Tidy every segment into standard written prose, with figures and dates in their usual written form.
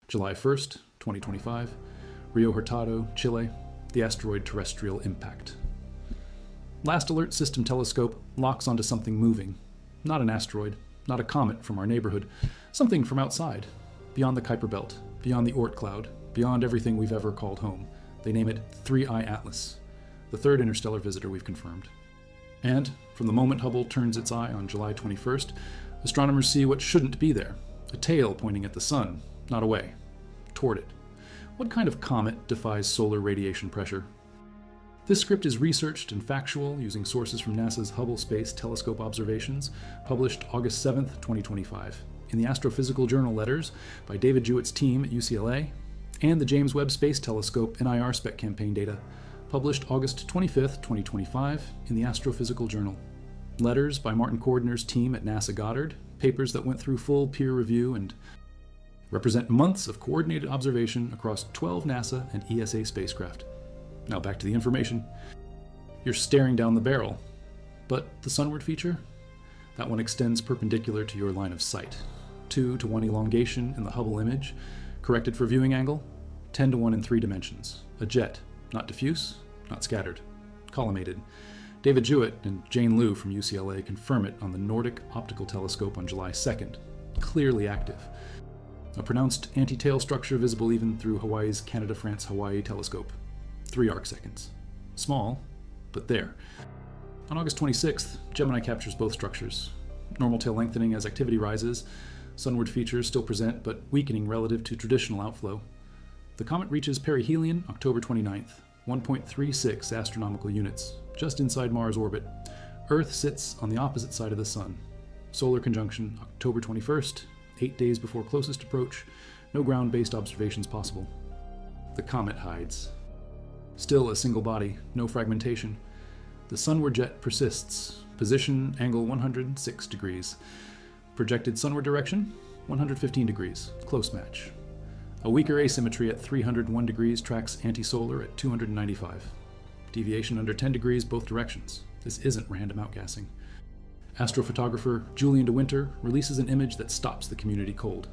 July 1st, 2025, Rio Hurtado, Chile, the asteroid terrestrial impact. Last Alert System telescope locks onto something moving. Not an asteroid, not a comet from our neighborhood, something from outside, beyond the Kuiper Belt, beyond the Oort cloud, beyond everything we've ever called home. They name it 3I Atlas, the third interstellar visitor we've confirmed. And from the moment Hubble turns its eye on July 21st, astronomers see what shouldn't be there, a tail pointing at the sun, not away, toward it. What kind of comet defies solar radiation pressure? This script is researched and factual using sources from NASA's Hubble Space Telescope observations, published August 7th, 2025, in the Astrophysical Journal Letters by David Jewett's team at UCLA, and the James Webb Space Telescope NIR Spec Campaign data, published August 25th, 2025, in the Astrophysical Journal. Letters by Martin Cordner's team at NASA Goddard, papers that went through full peer review and represent months of coordinated observation across 12 NASA and ESA spacecraft. Now back to the information. You're staring down the barrel, but the sunward feature? That one extends perpendicular to your line of sight. 2-to-1 elongation in the Hubble image, corrected for viewing angle, 10-to-1 in 3 dimensions. A jet, not diffuse, not scattered. Collimated. David Jewett and Jane Liu from UCLA confirm it on the Nordic Optical Telescope on July 2nd. Clearly active. A pronounced anti-tail structure visible even through Hawaii's Canada-France-Hawaii telescope. 3 arcseconds. Small, but there. On August 26th, Gemini captures both structures. Normal tail lengthening as activity rises. Sunward features still present, but weakening relative to traditional outflow. The comet reaches perihelion October 29th, 1.36 astronomical units, just inside Mars' orbit. Earth sits on the opposite side of the Sun. Solar conjunction October 21st, 8 days before closest approach. No ground-based observations possible. The comet hides. Still a single body, no fragmentation. The sunward jet persists. Position, angle 106 degrees. Projected sunward direction, 115 degrees. Close match. A weaker asymmetry at 301 degrees tracks anti-solar at 295. Deviation under 10 degrees both directions. This isn't random outgassing. Astrophotographer Julian de Winter releases an image that stops the community cold.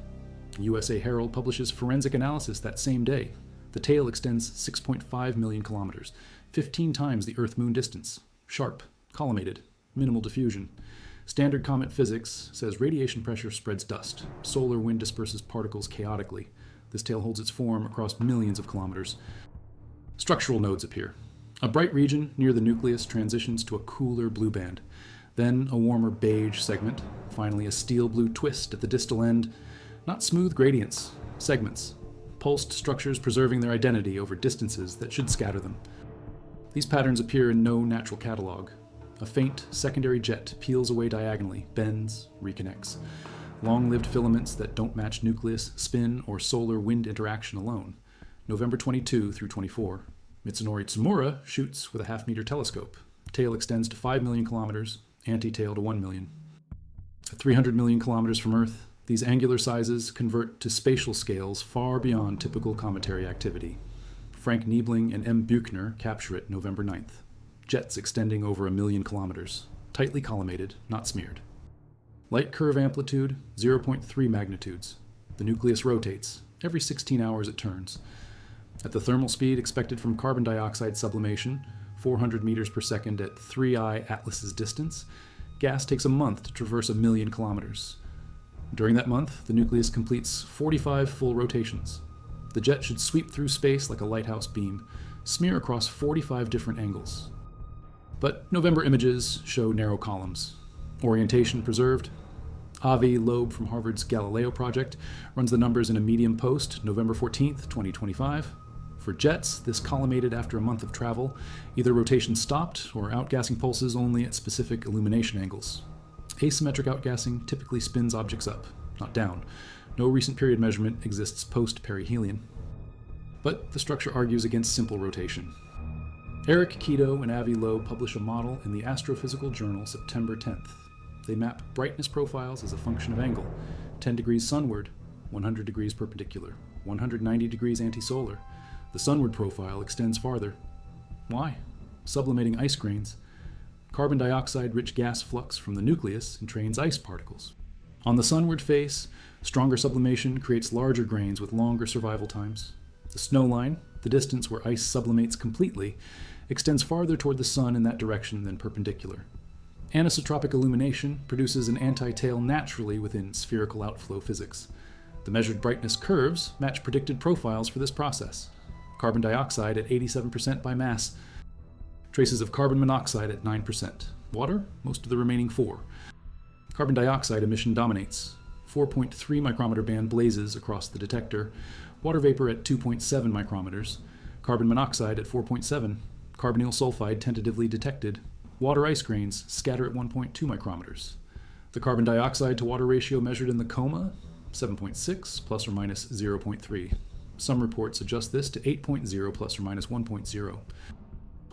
USA Herald publishes forensic analysis that same day. The tail extends 6.5 million kilometers, 15 times the Earth-Moon distance. Sharp, collimated, minimal diffusion. Standard comet physics says radiation pressure spreads dust. Solar wind disperses particles chaotically. This tail holds its form across millions of kilometers. Structural nodes appear. A bright region near the nucleus transitions to a cooler blue band. Then a warmer beige segment. Finally a steel blue twist at the distal end. Not smooth gradients, segments. Pulsed structures preserving their identity over distances that should scatter them. These patterns appear in no natural catalog. A faint secondary jet peels away diagonally, bends, reconnects. Long-lived filaments that don't match nucleus, spin, or solar wind interaction alone. November 22 through 24. Mitsunori Tsumura shoots with a half-meter telescope. Tail extends to 5 million kilometers, anti-tail to 1 million. At 300 million kilometers from Earth, these angular sizes convert to spatial scales far beyond typical cometary activity. Frank Niebling and M. Buchner capture it November 9th. Jets extending over 1 million kilometers, tightly collimated, not smeared. Light curve amplitude, 0.3 magnitudes. The nucleus rotates. Every 16 hours it turns. At the thermal speed expected from carbon dioxide sublimation, 400 meters per second at 3I Atlas's distance, gas takes a month to traverse 1 million kilometers. During that month, the nucleus completes 45 full rotations. The jet should sweep through space like a lighthouse beam, smear across 45 different angles. But November images show narrow columns. Orientation preserved. Avi Loeb from Harvard's Galileo project runs the numbers in a Medium post, November 14th, 2025. For jets, this collimated after a month of travel, either rotation stopped or outgassing pulses only at specific illumination angles. Asymmetric outgassing typically spins objects up, not down. No recent period measurement exists post-perihelion. But the structure argues against simple rotation. Eric Keto and Avi Loeb publish a model in the Astrophysical Journal September 10th. They map brightness profiles as a function of angle, 10 degrees sunward, 100 degrees perpendicular, 190 degrees antisolar. The sunward profile extends farther. Why? Sublimating ice grains. Carbon dioxide-rich gas flux from the nucleus entrains ice particles. On the sunward face, stronger sublimation creates larger grains with longer survival times. The snow line, the distance where ice sublimates completely, extends farther toward the sun in that direction than perpendicular. Anisotropic illumination produces an anti-tail naturally within spherical outflow physics. The measured brightness curves match predicted profiles for this process. Carbon dioxide at 87% by mass, traces of carbon monoxide at 9%, water, most of the remaining 4%. Carbon dioxide emission dominates. 4.3 micrometer band blazes across the detector, water vapor at 2.7 micrometers, carbon monoxide at 4.7, carbonyl sulfide tentatively detected, water ice grains scatter at 1.2 micrometers. The carbon dioxide to water ratio measured in the coma, 7.6 plus or minus 0.3. Some reports adjust this to 8.0 plus or minus 1.0.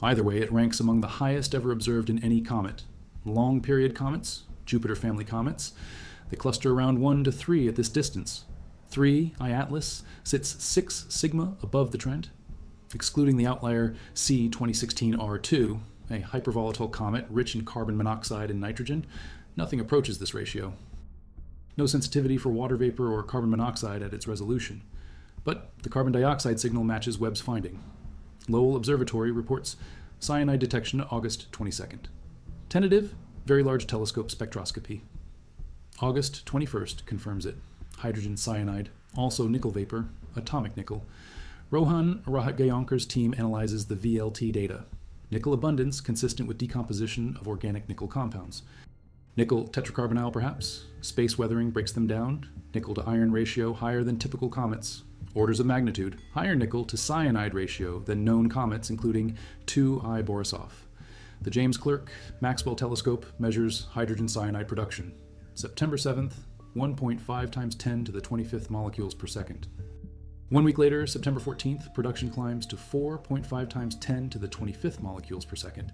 Either way, it ranks among the highest ever observed in any comet. Long period comets, Jupiter family comets, they cluster around 1 to 3 at this distance. 3, I Atlas, sits 6 sigma above the trend. Excluding the outlier C 2016 R2, a hypervolatile comet rich in carbon monoxide and nitrogen, nothing approaches this ratio. No sensitivity for water vapor or carbon monoxide at its resolution. But the carbon dioxide signal matches Webb's finding. Lowell Observatory reports cyanide detection August 22nd. Tentative, Very Large Telescope spectroscopy. August 21st confirms it. Hydrogen cyanide, also nickel vapor, atomic nickel. Rohan Rahatgaonkar's team analyzes the VLT data. Nickel abundance consistent with decomposition of organic nickel compounds. Nickel tetracarbonyl perhaps. Space weathering breaks them down. Nickel to iron ratio higher than typical comets. Orders of magnitude, higher nickel to cyanide ratio than known comets, including 2I Borisov. The James Clerk Maxwell Telescope measures hydrogen cyanide production. September 7th, 1.5 times 10 to the 25th molecules per second. 1 week later, September 14th, production climbs to 4.5 times 10 to the 25th molecules per second,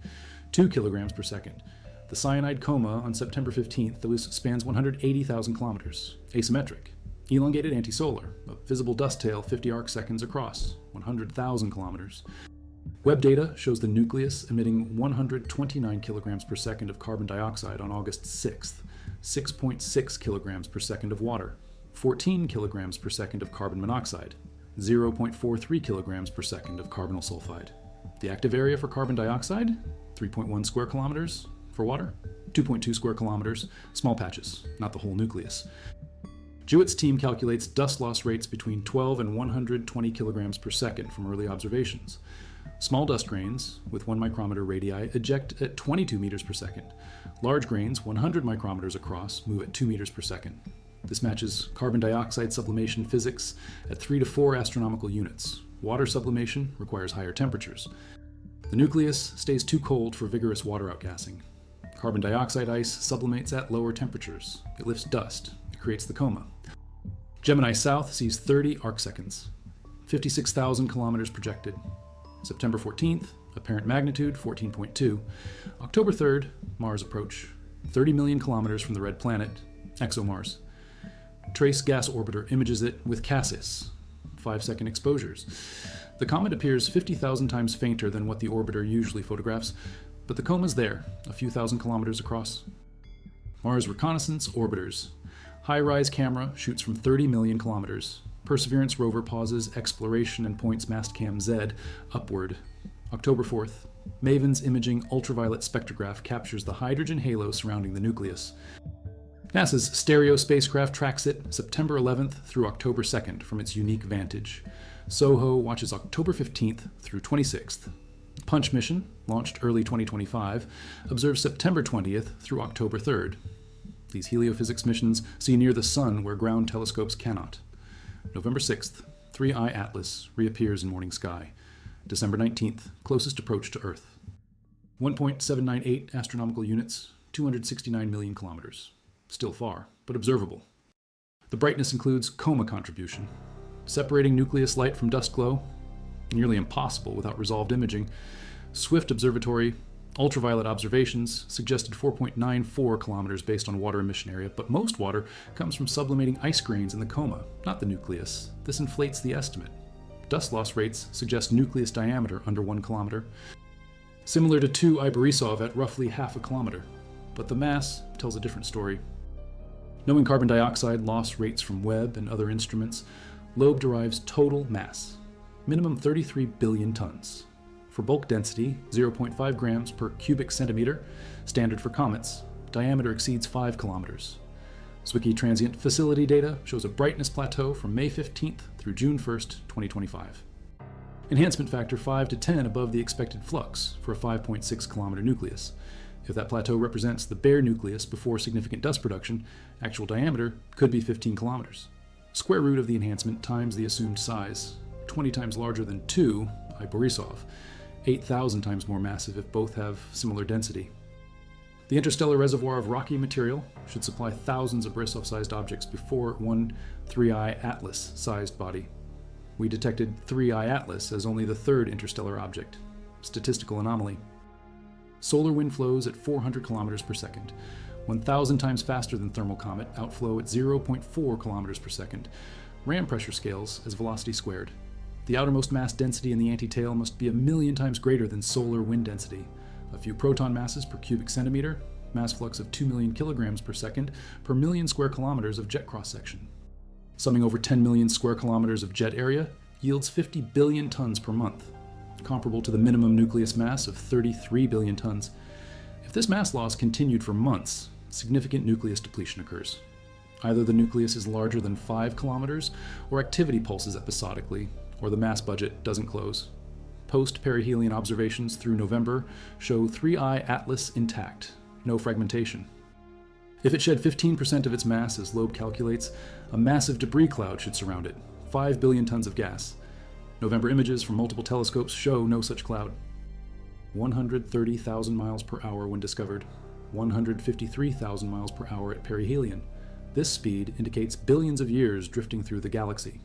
2 kilograms per second. The cyanide coma on September 15th, those spans 180,000 kilometers, asymmetric. Elongated antisolar, a visible dust tail 50 arc seconds across, 100,000 kilometers. Webb data shows the nucleus emitting 129 kilograms per second of carbon dioxide on August 6th, 6.6 kilograms per second of water, 14 kilograms per second of carbon monoxide, 0.43 kilograms per second of carbonyl sulfide. The active area for carbon dioxide, 3.1 square kilometers. For water, 2.2 square kilometers, small patches, not the whole nucleus. Jewett's team calculates dust loss rates between 12 and 120 kilograms per second from early observations. Small dust grains, with 1 micrometer radii, eject at 22 meters per second. Large grains, 100 micrometers across, move at 2 meters per second. This matches carbon dioxide sublimation physics at 3 to 4 astronomical units. Water sublimation requires higher temperatures. The nucleus stays too cold for vigorous water outgassing. Carbon dioxide ice sublimates at lower temperatures. It lifts dust. It creates the coma. Gemini South sees 30 arcseconds, 56,000 kilometers projected. September 14th, apparent magnitude 14.2. October 3rd, Mars approach, 30 million kilometers from the red planet, ExoMars. Trace gas orbiter images it with Cassis, 5-second exposures. The comet appears 50,000 times fainter than what the orbiter usually photographs, but the coma's there, a few thousand kilometers across. Mars reconnaissance orbiters. High-rise camera shoots from 30 million kilometers. Perseverance rover pauses exploration and points Mastcam Z upward. October 4th, MAVEN's imaging ultraviolet spectrograph captures the hydrogen halo surrounding the nucleus. NASA's Stereo spacecraft tracks it September 11th through October 2nd from its unique vantage. SOHO watches October 15th through 26th. Punch mission, launched early 2025, observes September 20th through October 3rd. These heliophysics missions see near the sun where ground telescopes cannot. November 6th, 3I Atlas reappears in morning sky. December 19th, closest approach to Earth. 1.798 astronomical units, 269 million kilometers. Still far, but observable. The brightness includes coma contribution. Separating nucleus light from dust glow, nearly impossible without resolved imaging. Swift Observatory ultraviolet observations suggested 4.94 kilometers based on water emission area, but most water comes from sublimating ice grains in the coma, not the nucleus. This inflates the estimate. Dust loss rates suggest nucleus diameter under 1 kilometer, similar to 2I Borisov at roughly half a kilometer, but the mass tells a different story. Knowing carbon dioxide loss rates from Webb and other instruments, Loeb derives total mass, minimum 33 billion tons. For bulk density, 0.5 grams per cubic centimeter, standard for comets, diameter exceeds 5 kilometers. Zwicky transient facility data shows a brightness plateau from May 15th through June 1st, 2025. Enhancement factor 5 to 10 above the expected flux for a 5.6 kilometer nucleus. If that plateau represents the bare nucleus before significant dust production, actual diameter could be 15 kilometers. Square root of the enhancement times the assumed size, 20 times larger than 2, I Borisov, 8,000 times more massive if both have similar density. The interstellar reservoir of rocky material should supply thousands of Borisov-sized objects before one 3I Atlas-sized body. We detected 3I Atlas as only the third interstellar object. Statistical anomaly. Solar wind flows at 400 kilometers per second, 1,000 times faster than thermal comet outflow at 0.4 kilometers per second. Ram pressure scales as velocity squared. The outermost mass density in the antitail must be 1,000,000 times greater than solar wind density. A few proton masses per cubic centimeter, mass flux of 2 million kilograms per second per million square kilometers of jet cross-section. Summing over 10 million square kilometers of jet area yields 50 billion tons per month, comparable to the minimum nucleus mass of 33 billion tons. If this mass loss continued for months, significant nucleus depletion occurs. Either the nucleus is larger than 5 kilometers, or activity pulses episodically, or the mass budget doesn't close. Post-perihelion observations through November show 3I Atlas intact, no fragmentation. If it shed 15% of its mass, as Loeb calculates, a massive debris cloud should surround it, 5 billion tons of gas. November images from multiple telescopes show no such cloud. 130,000 miles per hour when discovered, 153,000 miles per hour at perihelion. This speed indicates billions of years drifting through the galaxy.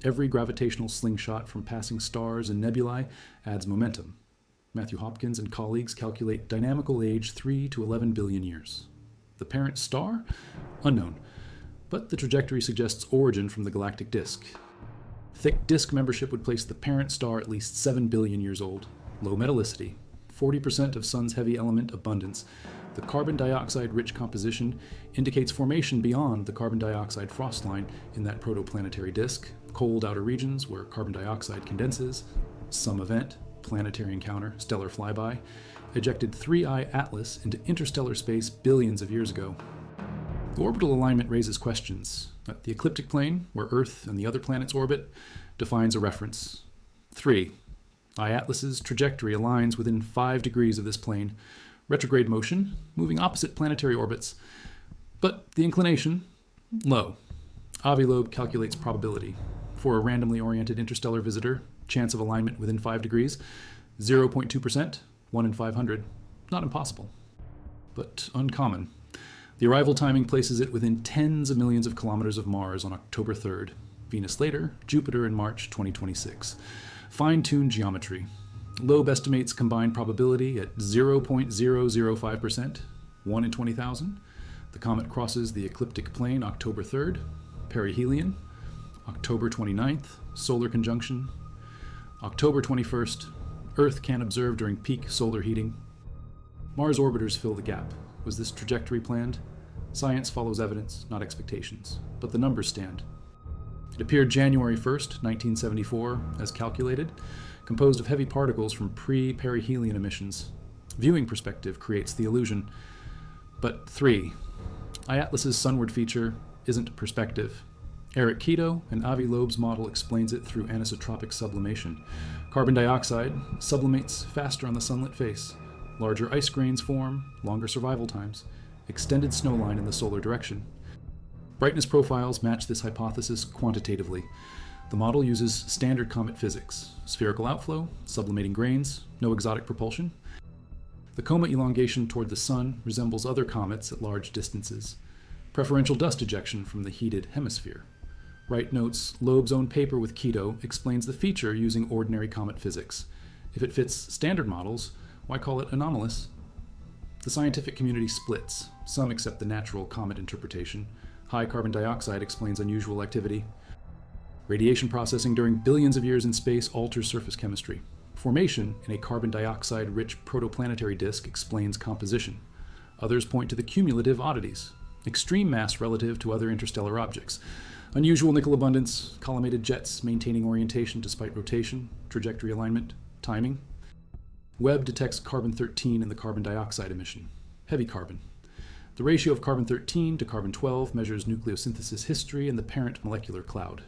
Every gravitational slingshot from passing stars and nebulae adds momentum. Matthew Hopkins and colleagues calculate dynamical age 3 to 11 billion years. The parent star? Unknown, but the trajectory suggests origin from the galactic disk. Thick disk membership would place the parent star at least 7 billion years old. Low metallicity, 40% of Sun's heavy element abundance. The carbon dioxide-rich composition indicates formation beyond the carbon dioxide frost line in that protoplanetary disk, cold outer regions where carbon dioxide condenses. Some event, planetary encounter, stellar flyby, ejected 3I Atlas into interstellar space billions of years ago. The orbital alignment raises questions. The ecliptic plane, where Earth and the other planets orbit, defines a reference. 3. I Atlas's trajectory aligns within 5 degrees of this plane. Retrograde motion, moving opposite planetary orbits. But the inclination, low. Avi Loeb calculates probability. For a randomly oriented interstellar visitor, chance of alignment within 5 degrees, 0.2%, 1 in 500. Not impossible, but uncommon. The arrival timing places it within tens of millions of kilometers of Mars on October 3rd, Venus later, Jupiter in March 2026. Fine-tuned geometry. Loeb estimates combined probability at 0.005%, 1 in 20,000. The comet crosses the ecliptic plane October 3rd, perihelion, October 29th, solar conjunction, October 21st, Earth can observe during peak solar heating. Mars orbiters fill the gap. Was this trajectory planned? Science follows evidence, not expectations, but the numbers stand. It appeared January 1st, 1974, as calculated, composed of heavy particles from pre-perihelion emissions. Viewing perspective creates the illusion. But 3. I-Atlas's sunward feature isn't perspective. Eric Keto and Avi Loeb's model explains it through anisotropic sublimation. Carbon dioxide sublimates faster on the sunlit face. Larger ice grains form, longer survival times, extended snowline in the solar direction. Brightness profiles match this hypothesis quantitatively. The model uses standard comet physics, spherical outflow, sublimating grains, no exotic propulsion. The coma elongation toward the sun resembles other comets at large distances. Preferential dust ejection from the heated hemisphere. Wright notes Loeb's own paper with Keto explains the feature using ordinary comet physics. If it fits standard models, why call it anomalous? The scientific community splits. Some accept the natural comet interpretation. High carbon dioxide explains unusual activity. Radiation processing during billions of years in space alters surface chemistry. Formation in a carbon dioxide-rich protoplanetary disk explains composition. Others point to the cumulative oddities. extreme mass relative to other interstellar objects, unusual nickel abundance, collimated jets maintaining orientation despite rotation, trajectory alignment, timing. Webb detects carbon-13 in the carbon dioxide emission, heavy carbon. The ratio of carbon-13 to carbon-12 measures nucleosynthesis history in the parent molecular cloud.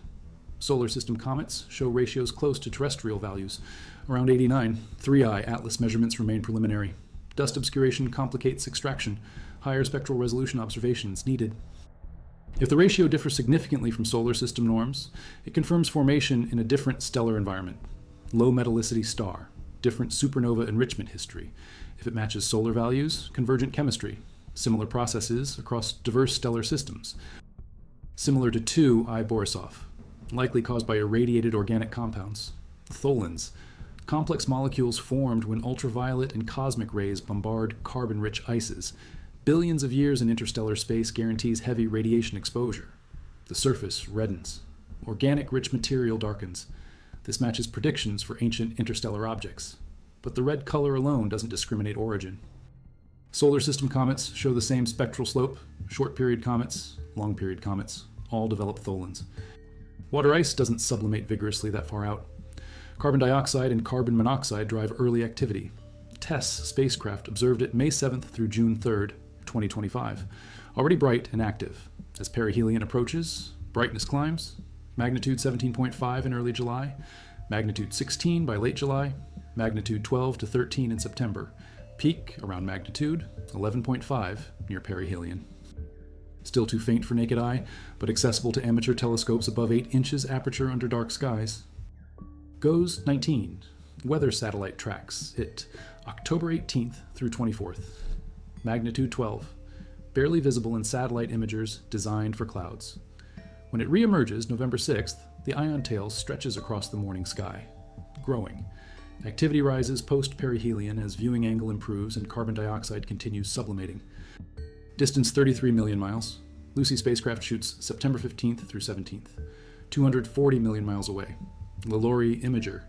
Solar system comets show ratios close to terrestrial values, around 89. 3I Atlas measurements remain preliminary. Dust obscuration complicates extraction. Higher spectral resolution observations needed. If the ratio differs significantly from solar system norms, it confirms formation in a different stellar environment. Low metallicity star, different supernova enrichment history. If it matches solar values, convergent chemistry, similar processes across diverse stellar systems. Similar to 2I Borisov, likely caused by irradiated organic compounds. Tholins, complex molecules formed when ultraviolet and cosmic rays bombard carbon-rich ices. Billions of years in interstellar space guarantees heavy radiation exposure. The surface reddens. Organic-rich material darkens. This matches predictions for ancient interstellar objects. But the red color alone doesn't discriminate origin. Solar system comets show the same spectral slope. Short-period comets, long-period comets, all develop tholins. Water ice doesn't sublimate vigorously that far out. Carbon dioxide and carbon monoxide drive early activity. TESS spacecraft observed it May 7th through June 3rd, 2025. Already bright and active. As perihelion approaches, brightness climbs. Magnitude 17.5 in early July. Magnitude 16 by late July. Magnitude 12 to 13 in September. Peak around magnitude 11.5 near perihelion. Still too faint for naked eye, but accessible to amateur telescopes above 8 inches aperture under dark skies. GOES 19, weather satellite tracks it October 18th through 24th. Magnitude 12, barely visible in satellite imagers designed for clouds. When it reemerges November 6th, the ion tail stretches across the morning sky, growing. Activity rises post-perihelion as viewing angle improves and carbon dioxide continues sublimating. Distance 33 million miles. Lucy spacecraft shoots September 15th through 17th. 240 million miles away. LaLaurie imager.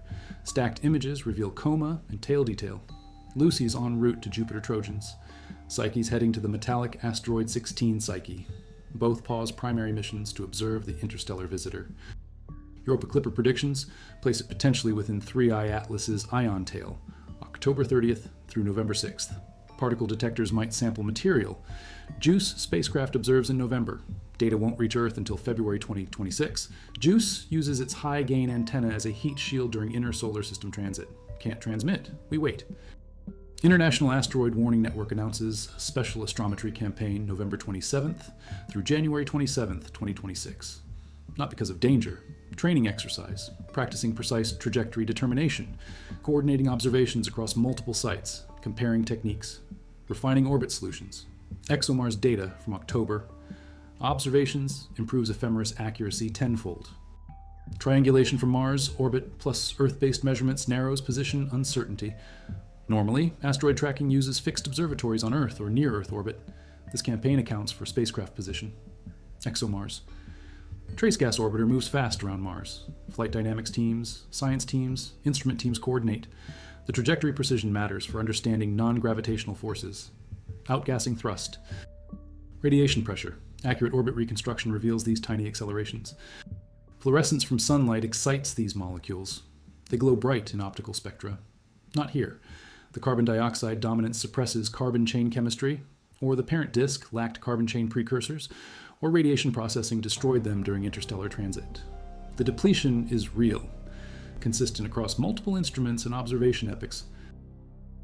Stacked images reveal coma and tail detail. Lucy's en route to Jupiter Trojans. Psyche's heading to the metallic asteroid 16 Psyche. Both pause primary missions to observe the interstellar visitor. Europa Clipper predictions place it potentially within 3I Atlas's ion tail, October 30th through November 6th. Particle detectors might sample material. JUICE spacecraft observes in November. Data won't reach Earth until February 2026. JUICE uses its high-gain antenna as a heat shield during inner solar system transit. Can't transmit. We wait. International Asteroid Warning Network announces a special astrometry campaign November 27th through January 27th, 2026. Not because of danger. Training exercise, practicing precise trajectory determination, coordinating observations across multiple sites, comparing techniques, refining orbit solutions. ExoMars data from October. Observations improves ephemeris accuracy tenfold. Triangulation from Mars orbit plus Earth-based measurements narrows position uncertainty. Normally, asteroid tracking uses fixed observatories on Earth or near Earth orbit. This campaign accounts for spacecraft position. ExoMars. Trace gas orbiter moves fast around Mars. Flight dynamics teams, science teams, instrument teams coordinate. The trajectory precision matters for understanding non-gravitational forces. Outgassing thrust. Radiation pressure. Accurate orbit reconstruction reveals these tiny accelerations. Fluorescence from sunlight excites these molecules. They glow bright in optical spectra. Not here. The carbon dioxide dominance suppresses carbon chain chemistry, or the parent disk lacked carbon chain precursors, or radiation processing destroyed them during interstellar transit. The depletion is real, consistent across multiple instruments and observation epochs.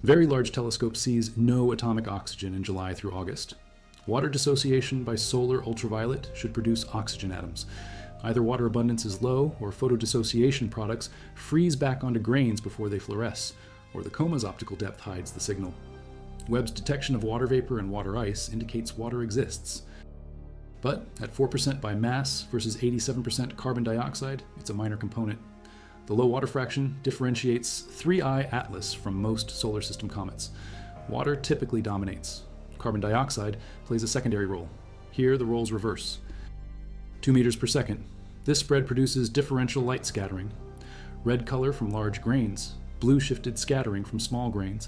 Very Large Telescope sees no atomic oxygen in July through August. Water dissociation by solar ultraviolet should produce oxygen atoms. Either water abundance is low, or photodissociation products freeze back onto grains before they fluoresce, or the coma's optical depth hides the signal. Webb's detection of water vapor and water ice indicates water exists. But at 4% by mass versus 87% carbon dioxide, it's a minor component. The low water fraction differentiates 3I Atlas from most solar system comets. Water typically dominates. Carbon dioxide plays a secondary role. Here, the roles reverse. 2 meters per second. This spread produces differential light scattering. Red color from large grains, blue shifted scattering from small grains.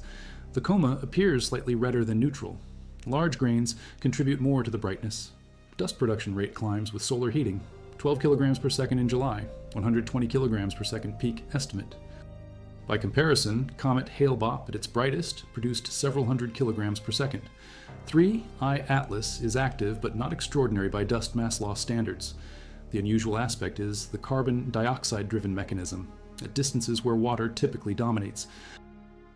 The coma appears slightly redder than neutral. Large grains contribute more to the brightness. Dust production rate climbs with solar heating, 12 kilograms per second in July, 120 kilograms per second peak estimate. By comparison, comet Hale-Bopp at its brightest produced several hundred kilograms per second. 3I Atlas is active but not extraordinary by dust mass loss standards. The unusual aspect is the carbon dioxide-driven mechanism, at distances where water typically dominates.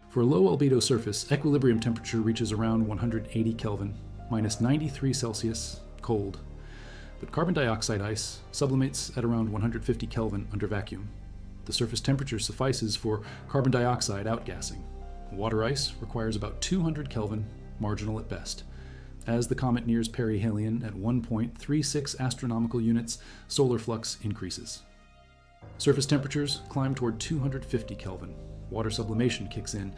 For a low albedo surface, equilibrium temperature reaches around 180 Kelvin, minus 93 Celsius, cold. But carbon dioxide ice sublimates at around 150 Kelvin under vacuum. The surface temperature suffices for carbon dioxide outgassing. Water ice requires about 200 Kelvin, marginal at best. As the comet nears perihelion at 1.36 astronomical units, solar flux increases. Surface temperatures climb toward 250 Kelvin. Water sublimation kicks in,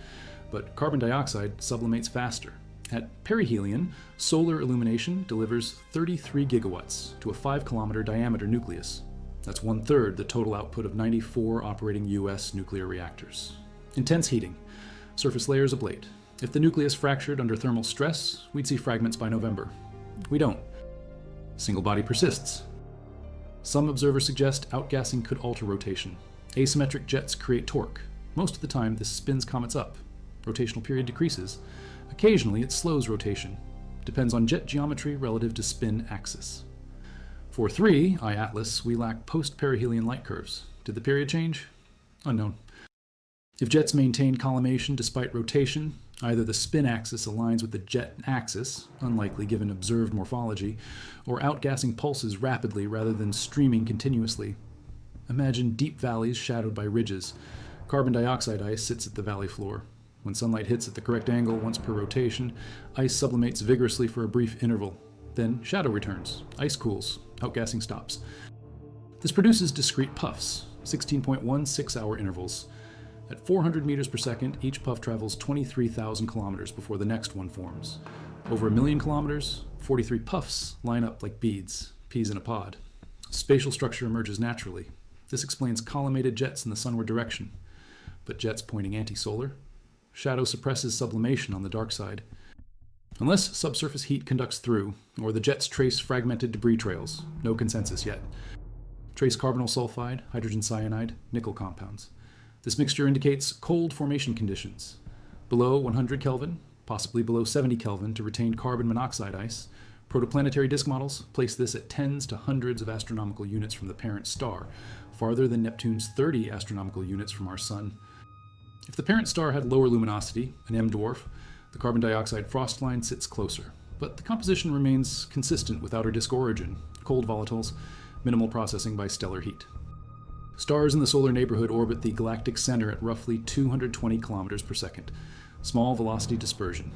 but carbon dioxide sublimates faster. At perihelion, solar illumination delivers 33 gigawatts to a 5-kilometer diameter nucleus. That's 1/3 the total output of 94 operating U.S. nuclear reactors. Intense heating. Surface layers ablate. If the nucleus fractured under thermal stress, we'd see fragments by November. We don't. Single body persists. Some observers suggest outgassing could alter rotation. Asymmetric jets create torque. Most of the time, this spins comets up. Rotational period decreases. Occasionally, it slows rotation. Depends on jet geometry relative to spin axis. For 3I Atlas, we lack post-perihelion light curves. Did the period change? Unknown. If jets maintain collimation despite rotation, either the spin axis aligns with the jet axis, unlikely given observed morphology, or outgassing pulses rapidly rather than streaming continuously. Imagine deep valleys shadowed by ridges. Carbon dioxide ice sits at the valley floor. When sunlight hits at the correct angle once per rotation, ice sublimates vigorously for a brief interval. Then shadow returns, ice cools, outgassing stops. This produces discrete puffs, 16.16-hour intervals. At 400 meters per second, each puff travels 23,000 kilometers before the next one forms. Over 1 million kilometers, 43 puffs line up like beads, peas in a pod. Spatial structure emerges naturally. This explains collimated jets in the sunward direction. But jets pointing anti-solar? Shadow suppresses sublimation on the dark side. Unless subsurface heat conducts through, or the jets trace fragmented debris trails, no consensus yet. Trace carbonyl sulfide, hydrogen cyanide, nickel compounds. This mixture indicates cold formation conditions. Below 100 Kelvin, possibly below 70 Kelvin to retain carbon monoxide ice. Protoplanetary disk models place this at tens to hundreds of astronomical units from the parent star, farther than Neptune's 30 astronomical units from our Sun. If the parent star had lower luminosity, an M dwarf, the carbon dioxide frost line sits closer, but the composition remains consistent with outer disk origin, cold volatiles, minimal processing by stellar heat. Stars in the solar neighborhood orbit the galactic center at roughly 220 kilometers per second. Small velocity dispersion.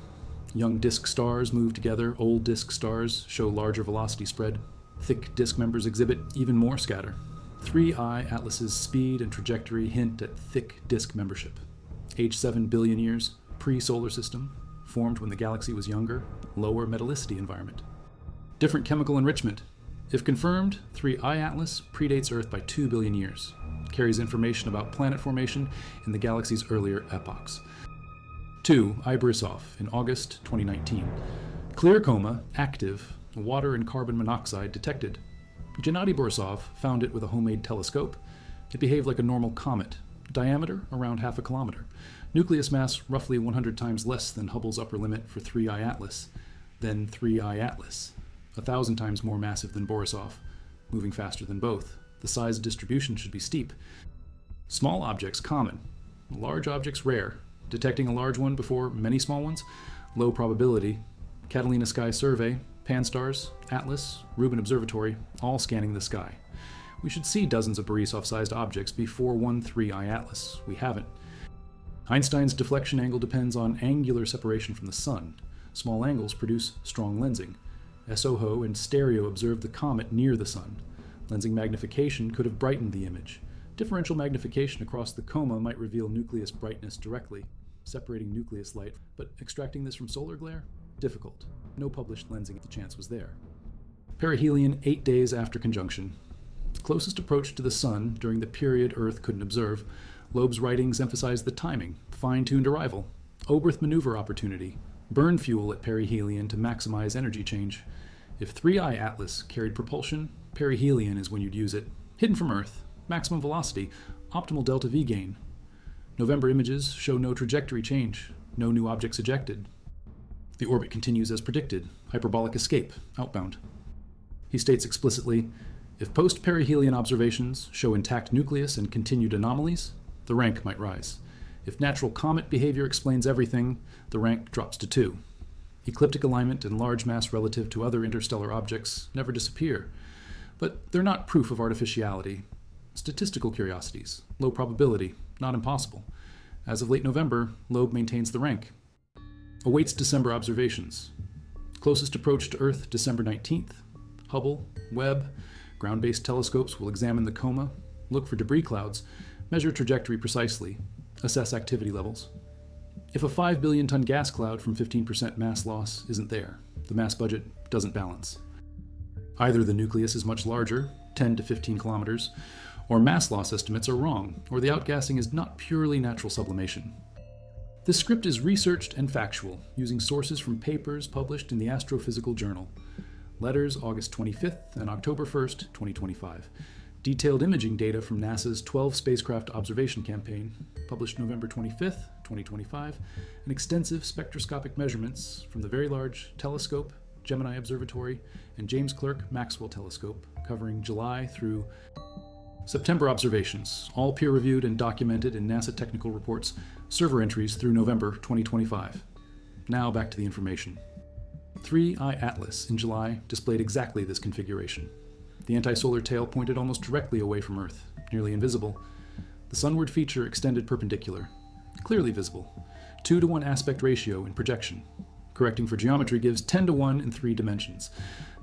Young disk stars move together, old disk stars show larger velocity spread. Thick disk members exhibit even more scatter. 3I Atlas's speed and trajectory hint at thick disk membership. Age 7 billion years, pre-solar system, formed when the galaxy was younger, lower metallicity environment. Different chemical enrichment. If confirmed, 3I Atlas predates Earth by 2 billion years. Carries information about planet formation in the galaxy's earlier epochs. 2I Borisov in August 2019. Clear coma, active, water and carbon monoxide detected. Gennady Borisov found it with a homemade telescope. It behaved like a normal comet. Diameter around half a kilometer. Nucleus mass roughly 100 times less than Hubble's upper limit for 3I Atlas. Then 3I Atlas. 1,000 times more massive than Borisov. Moving faster than both. The size distribution should be steep. Small objects common. Large objects rare. Detecting a large one before many small ones? Low probability. Catalina Sky Survey, Pan-STARRS, Atlas, Rubin Observatory, all scanning the sky. We should see dozens of Borisov-sized objects before 3I Atlas. We haven't. Einstein's deflection angle depends on angular separation from the sun. Small angles produce strong lensing. SOHO and stereo observed the comet near the sun. Lensing magnification could have brightened the image. Differential magnification across the coma might reveal nucleus brightness directly, separating nucleus light, but extracting this from solar glare? Difficult. No published lensing if the chance was there. Perihelion 8 days after conjunction. Closest approach to the sun during the period Earth couldn't observe. Loeb's writings emphasize the timing, fine-tuned arrival, Oberth maneuver opportunity, burn fuel at perihelion to maximize energy change. If 3I Atlas carried propulsion, perihelion is when you'd use it. Hidden from Earth, maximum velocity, optimal delta V gain. November images show no trajectory change, no new objects ejected. The orbit continues as predicted, hyperbolic escape, outbound. He states explicitly, if post-perihelion observations show intact nucleus and continued anomalies, the rank might rise. If natural comet behavior explains everything, the rank drops to 2. Ecliptic alignment and large mass relative to other interstellar objects never disappear, but they're not proof of artificiality. Statistical curiosities, low probability, not impossible. As of late November, Loeb maintains the rank. Awaits December observations. Closest approach to Earth, December 19th. Hubble, Webb, ground-based telescopes will examine the coma, look for debris clouds, measure trajectory precisely, assess activity levels. If a 5 billion ton gas cloud from 15% mass loss isn't there, the mass budget doesn't balance. Either the nucleus is much larger, 10 to 15 kilometers, or mass loss estimates are wrong, or the outgassing is not purely natural sublimation. This script is researched and factual, using sources from papers published in the Astrophysical Journal. Letters August 25th and October 1st, 2025. Detailed imaging data from NASA's 12 spacecraft observation campaign, published November 25th, 2025, and extensive spectroscopic measurements from the Very Large Telescope, Gemini Observatory, and James Clerk Maxwell Telescope, covering July through September observations, all peer-reviewed and documented in NASA technical reports, server entries through November 2025. Now back to the information. 3I Atlas in July displayed exactly this configuration. The anti-solar tail pointed almost directly away from Earth, nearly invisible. The sunward feature extended perpendicular, clearly visible. 2-to-1 aspect ratio in projection. Correcting for geometry gives 10-to-1 in 3 dimensions.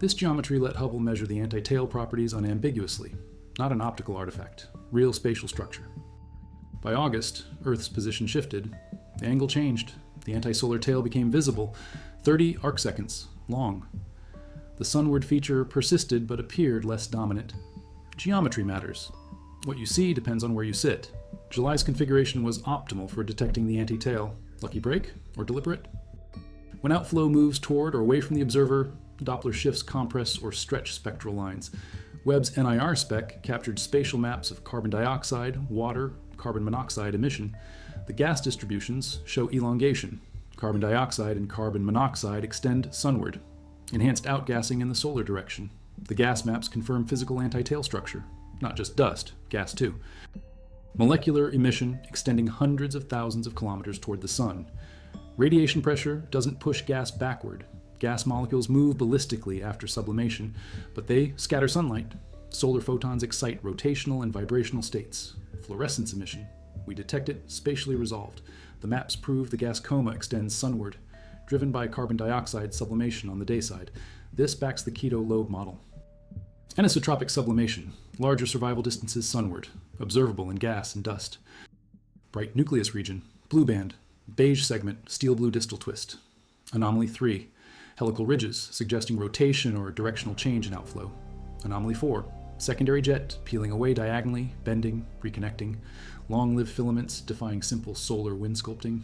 This geometry let Hubble measure the anti-tail properties unambiguously. Not an optical artifact, real spatial structure. By August, Earth's position shifted. The angle changed. The anti-solar tail became visible, 30 arcseconds long. The sunward feature persisted but appeared less dominant. Geometry matters. What you see depends on where you sit. July's configuration was optimal for detecting the anti-tail. Lucky break or deliberate? When outflow moves toward or away from the observer, Doppler shifts compress or stretch spectral lines. Webb's NIR spec captured spatial maps of carbon dioxide, water, carbon monoxide emission. The gas distributions show elongation. Carbon dioxide and carbon monoxide extend sunward. Enhanced outgassing in the solar direction. The gas maps confirm physical anti-tail structure. Not just dust, gas too. Molecular emission extending hundreds of thousands of kilometers toward the sun. Radiation pressure doesn't push gas backward. Gas molecules move ballistically after sublimation, but they scatter sunlight. Solar photons excite rotational and vibrational states. Fluorescence emission. We detect it spatially resolved. The maps prove the gas coma extends sunward, driven by carbon dioxide sublimation on the day side. This backs the Keto-Loeb model. Anisotropic sublimation. Larger survival distances sunward, observable in gas and dust. Bright nucleus region. Blue band. Beige segment, steel blue distal twist. Anomaly 3. Helical ridges, suggesting rotation or directional change in outflow. Anomaly 4. Secondary jet, peeling away diagonally, bending, reconnecting. Long-lived filaments, defying simple solar wind sculpting.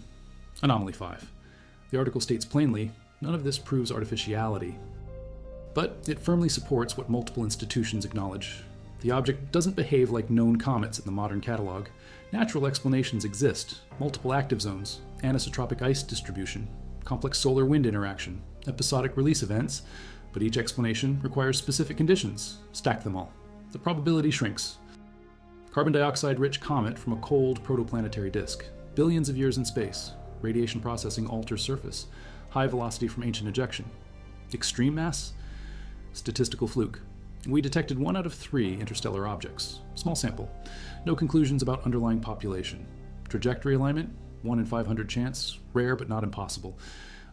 Anomaly 5. The article states plainly, none of this proves artificiality. But it firmly supports what multiple institutions acknowledge. The object doesn't behave like known comets in the modern catalog. Natural explanations exist, multiple active zones, anisotropic ice distribution, complex solar wind interaction, episodic release events, but each explanation requires specific conditions. Stack them all. The probability shrinks. Carbon dioxide-rich comet from a cold protoplanetary disk. Billions of years in space. Radiation processing alters surface. High velocity from ancient ejection. Extreme mass? Statistical fluke. We detected 1 out of 3 interstellar objects. Small sample. No conclusions about underlying population. Trajectory alignment? 1 in 500 chance. Rare but not impossible.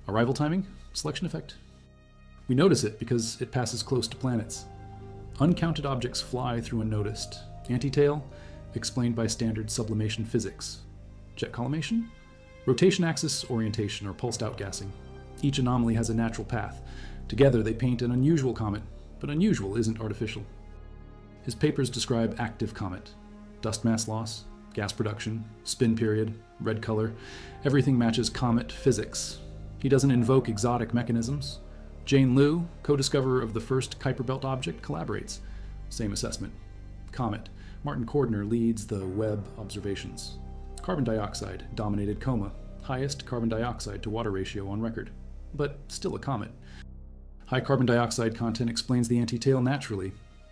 Arrival timing? Selection effect. We notice it because it passes close to planets. Uncounted objects fly through unnoticed. Anti-tail? Explained by standard sublimation physics. Jet collimation? Rotation axis orientation or pulsed outgassing. Each anomaly has a natural path. Together they paint an unusual comet, but unusual isn't artificial. His papers describe active comet. Dust mass loss, gas production, spin period, red color. Everything matches comet physics. He doesn't invoke exotic mechanisms. Jane Liu, co-discoverer of the first Kuiper Belt object, collaborates. Same assessment. Comet. Martin Cordner leads the Webb observations. Carbon dioxide dominated coma, highest carbon dioxide to water ratio on record, but still a comet. High carbon dioxide content explains the anti-tail naturally.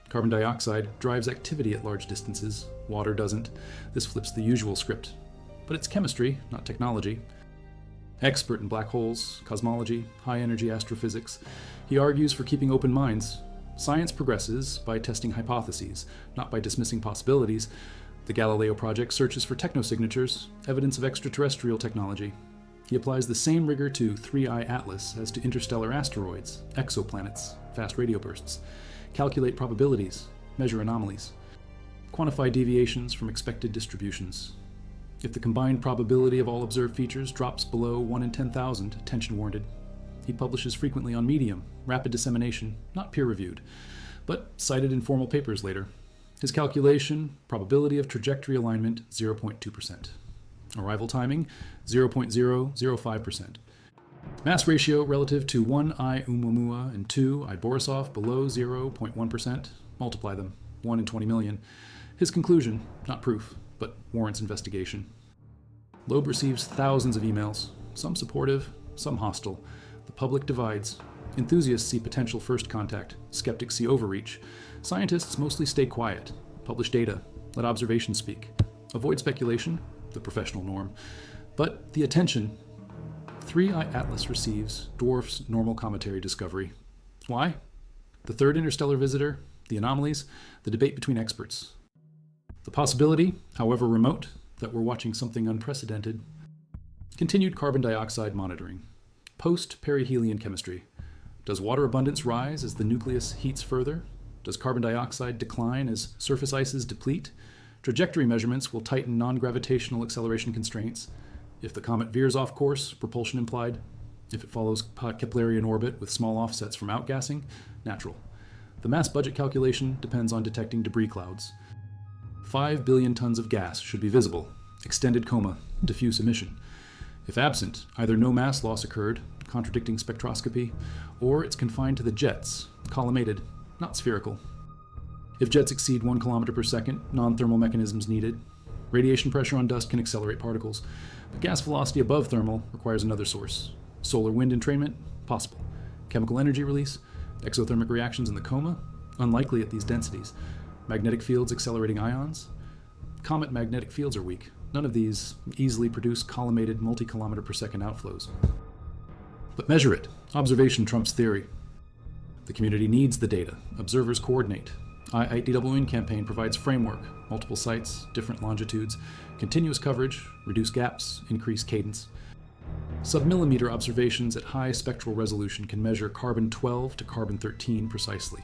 Carbon dioxide drives activity at large distances, water doesn't. This flips the usual script. But it's chemistry, not technology. Expert in black holes, cosmology, high-energy astrophysics, he argues for keeping open minds. Science progresses by testing hypotheses, not by dismissing possibilities. The Galileo project searches for technosignatures, evidence of extraterrestrial technology. He applies the same rigor to 3I Atlas as to interstellar asteroids, exoplanets, fast radio bursts, calculate probabilities, measure anomalies, quantify deviations from expected distributions. If the combined probability of all observed features drops below 1 in 10,000, attention warranted. He publishes frequently on Medium, rapid dissemination, not peer-reviewed, but cited in formal papers later. His calculation, probability of trajectory alignment, 0.2%. Arrival timing, 0.005%. Mass ratio relative to 1 I Oumuamua and 2 I Borisov below 0.1%. Multiply them, 1 in 20 million. His conclusion, not proof, but warrants investigation. Loeb receives thousands of emails, some supportive, some hostile. The public divides. Enthusiasts see potential first contact, skeptics see overreach. Scientists mostly stay quiet, publish data, let observation speak. Avoid speculation, the professional norm. But the attention 3I Atlas receives dwarfs normal cometary discovery. Why? The third interstellar visitor, the anomalies, the debate between experts. The possibility, however remote, that we're watching something unprecedented. Continued carbon dioxide monitoring. Post-perihelion chemistry. Does water abundance rise as the nucleus heats further? Does carbon dioxide decline as surface ices deplete? Trajectory measurements will tighten non-gravitational acceleration constraints. If the comet veers off course, propulsion implied. If it follows Keplerian orbit with small offsets from outgassing, natural. The mass budget calculation depends on detecting debris clouds. 5 billion tons of gas should be visible, extended coma, diffuse emission. If absent, either no mass loss occurred, contradicting spectroscopy, or it's confined to the jets, collimated, not spherical. If jets exceed 1 kilometer per second, non-thermal mechanisms needed. Radiation pressure on dust can accelerate particles, but gas velocity above thermal requires another source. Solar wind entrainment, possible. Chemical energy release, exothermic reactions in the coma, unlikely at these densities. Magnetic fields accelerating ions. Comet magnetic fields are weak. None of these easily produce collimated multi-kilometer per second outflows. But measure it. Observation trumps theory. The community needs the data. Observers coordinate. IIDWN campaign provides framework, multiple sites, different longitudes, continuous coverage, reduce gaps, increase cadence. Submillimeter observations at high spectral resolution can measure carbon-12 to carbon-13 precisely.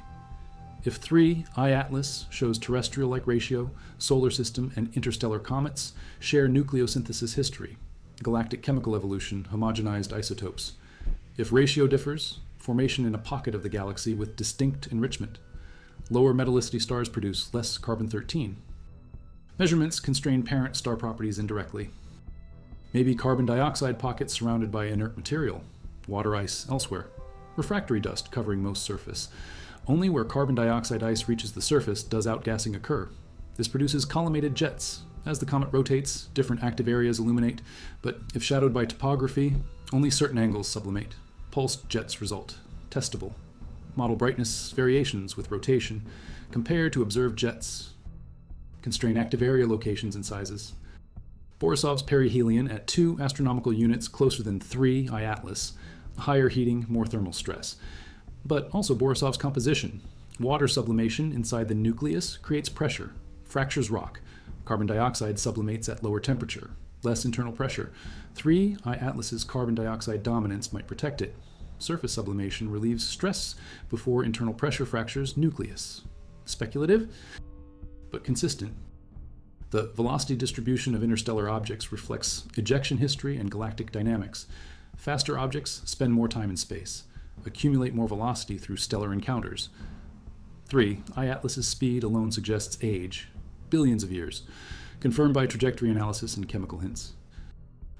If 3I Atlas shows terrestrial-like ratio, solar system and interstellar comets share nucleosynthesis history, galactic chemical evolution, homogenized isotopes. If ratio differs, formation in a pocket of the galaxy with distinct enrichment. Lower metallicity stars produce less carbon-13. Measurements constrain parent star properties indirectly. Maybe carbon dioxide pockets surrounded by inert material, water ice elsewhere, refractory dust covering most surface. Only where carbon dioxide ice reaches the surface does outgassing occur. This produces collimated jets. As the comet rotates, different active areas illuminate, but if shadowed by topography, only certain angles sublimate. Pulsed jets result. Testable. Model brightness variations with rotation. Compare to observed jets. Constrain active area locations and sizes. Borisov's perihelion at 2 astronomical units closer than 3I Atlas. Higher heating, more thermal stress. But also Borisov's composition. Water sublimation inside the nucleus creates pressure, fractures rock. Carbon dioxide sublimates at lower temperature, less internal pressure. 3I Atlas's carbon dioxide dominance might protect it. Surface sublimation relieves stress before internal pressure fractures nucleus. Speculative, but consistent. The velocity distribution of interstellar objects reflects ejection history and galactic dynamics. Faster objects spend more time in space, accumulate more velocity through stellar encounters. 3I Atlas's speed alone suggests age, billions of years, confirmed by trajectory analysis and chemical hints.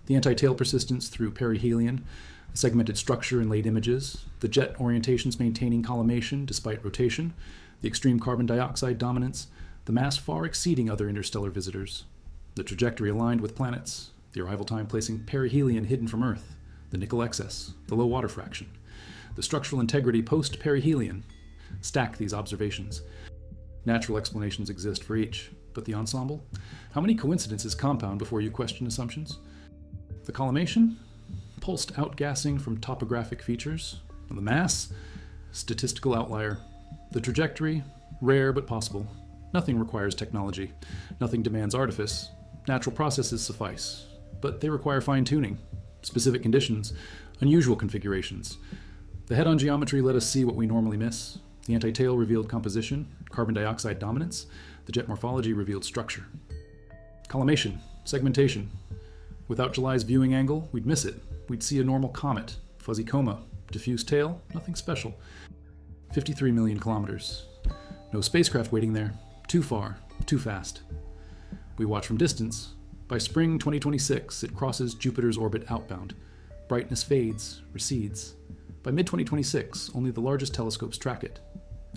The anti-tail persistence through perihelion, the segmented structure in late images, the jet orientations maintaining collimation despite rotation, the extreme carbon dioxide dominance, the mass far exceeding other interstellar visitors, the trajectory aligned with planets, the arrival time placing perihelion hidden from Earth, the nickel excess, the low water fraction, the structural integrity post-perihelion. Stack these observations. Natural explanations exist for each, but the ensemble? How many coincidences compound before you question assumptions? The collimation? Pulsed outgassing from topographic features. The mass? Statistical outlier. The trajectory? Rare but possible. Nothing requires technology. Nothing demands artifice. Natural processes suffice, but they require fine-tuning, specific conditions, unusual configurations. The head-on geometry let us see what we normally miss. The anti-tail revealed composition, carbon dioxide dominance. The jet morphology revealed structure. Collimation, segmentation. Without July's viewing angle, we'd miss it. We'd see a normal comet, fuzzy coma, diffuse tail, nothing special. 53 million kilometers. No spacecraft waiting there. Too far, too fast. We watch from distance. By spring 2026, it crosses Jupiter's orbit outbound. Brightness fades, recedes. By mid-2026, only the largest telescopes track it.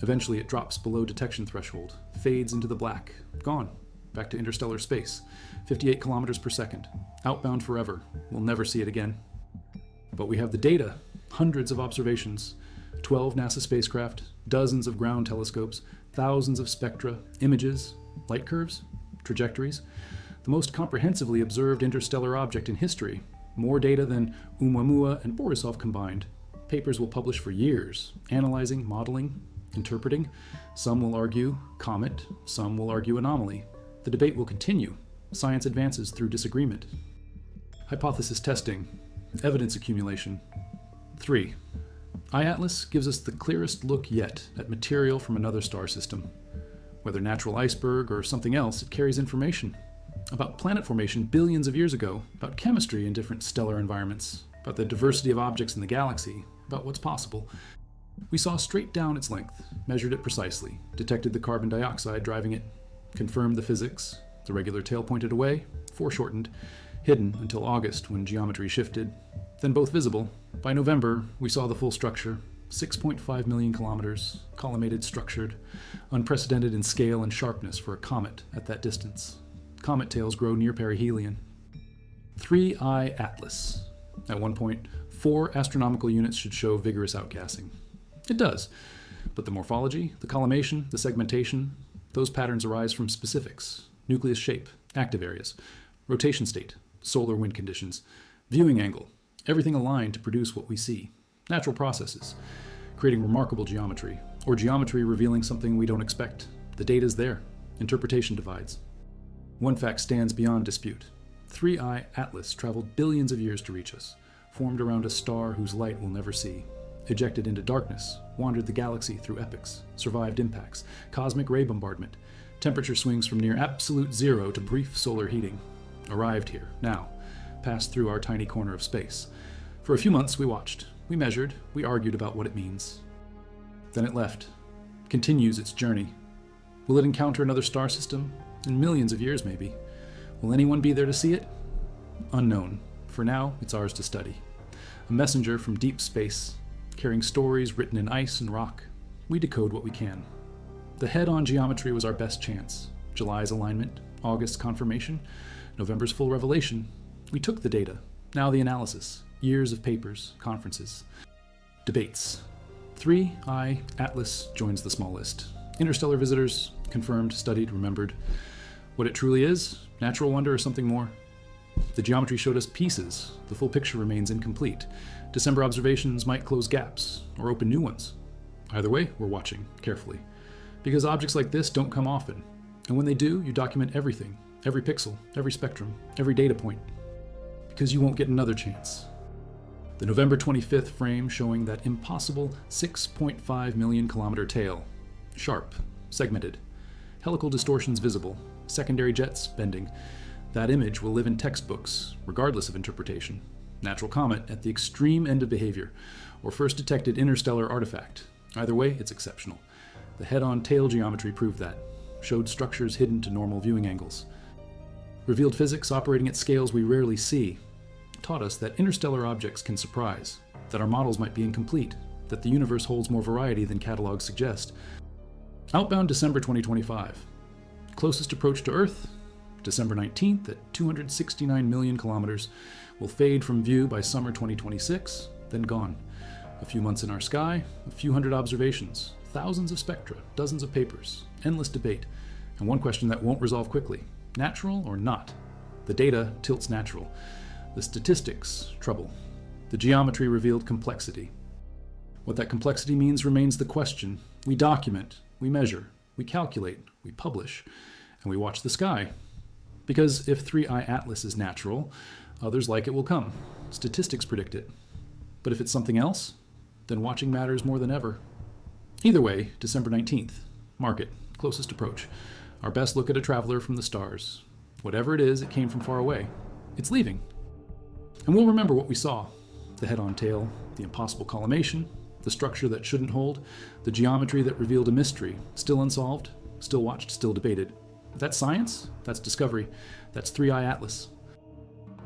Eventually, it drops below detection threshold, fades into the black, gone, back to interstellar space, 58 kilometers per second, outbound forever. We'll never see it again. But we have the data, hundreds of observations, 12 NASA spacecraft, dozens of ground telescopes, thousands of spectra, images, light curves, trajectories, the most comprehensively observed interstellar object in history, more data than Oumuamua and Borisov combined. Papers will publish for years, analyzing, modeling, interpreting. Some will argue comet, some will argue anomaly. The debate will continue. Science advances through disagreement. Hypothesis testing, evidence accumulation. 3. iAtlas gives us the clearest look yet at material from another star system. Whether natural iceberg or something else, it carries information about planet formation billions of years ago, about chemistry in different stellar environments, about the diversity of objects in the galaxy, about what's possible. We saw straight down its length, measured it precisely, detected the carbon dioxide driving it, confirmed the physics, the regular tail pointed away, foreshortened, hidden until August when geometry shifted, then both visible. By November, we saw the full structure, 6.5 million kilometers, collimated, structured, unprecedented in scale and sharpness for a comet at that distance. Comet tails grow near perihelion. 3iAtlas. At one point, 4 astronomical units should show vigorous outgassing. It does, but the morphology, the collimation, the segmentation, those patterns arise from specifics: nucleus shape, active areas, rotation state, solar wind conditions, viewing angle, everything aligned to produce what we see. Natural processes, creating remarkable geometry, or geometry revealing something we don't expect. The data's there. Interpretation divides. One fact stands beyond dispute. 3iAtlas traveled billions of years to reach us, formed around a star whose light we'll never see, ejected into darkness, wandered the galaxy through epochs, survived impacts, cosmic ray bombardment, temperature swings from near absolute zero to brief solar heating, arrived here, now, passed through our tiny corner of space. For a few months we watched, we measured, we argued about what it means. Then it left, continues its journey. Will it encounter another star system? In millions of years, maybe. Will anyone be there to see it? Unknown. For now, it's ours to study. A messenger from deep space, carrying stories written in ice and rock. We decode what we can. The head-on geometry was our best chance. July's alignment, August's confirmation, November's full revelation. We took the data. Now the analysis. Years of papers, conferences, debates. 3iAtlas joins the small list. Interstellar visitors, confirmed, studied, remembered. What it truly is, natural wonder or something more? The geometry showed us pieces. The full picture remains incomplete. December observations might close gaps or open new ones. Either way, we're watching carefully. Because objects like this don't come often. And when they do, you document everything, every pixel, every spectrum, every data point. Because you won't get another chance. The November 25th frame showing that impossible 6.5 million kilometer tail. Sharp, segmented, helical distortions visible, secondary jets bending. That image will live in textbooks, regardless of interpretation. Natural comet at the extreme end of behavior, or first detected interstellar artifact. Either way, it's exceptional. The head-on tail geometry proved that, showed structures hidden to normal viewing angles. Revealed physics operating at scales we rarely see. taught us that interstellar objects can surprise, that our models might be incomplete, that the universe holds more variety than catalogs suggest. Outbound December 2025. Closest approach to Earth, December 19th at 269 million kilometers, will fade from view by summer 2026, then gone. A few months in our sky, a few hundred observations, thousands of spectra, dozens of papers, endless debate, and one question that won't resolve quickly: natural or not? The data tilts natural. The statistics, trouble. The geometry revealed complexity. What that complexity means remains the question. We document, we measure, we calculate, we publish, and we watch the sky. Because if 3i Atlas is natural, others like it will come. Statistics predict it. But if it's something else, then watching matters more than ever. Either way, December 19th. Mark it. Closest approach. Our best look at a traveler from the stars. Whatever it is, it came from far away. It's leaving. And we'll remember what we saw. The head-on tail, the impossible collimation, the structure that shouldn't hold, the geometry that revealed a mystery, still unsolved, still watched, still debated. That's science, that's discovery, that's 3i Atlas.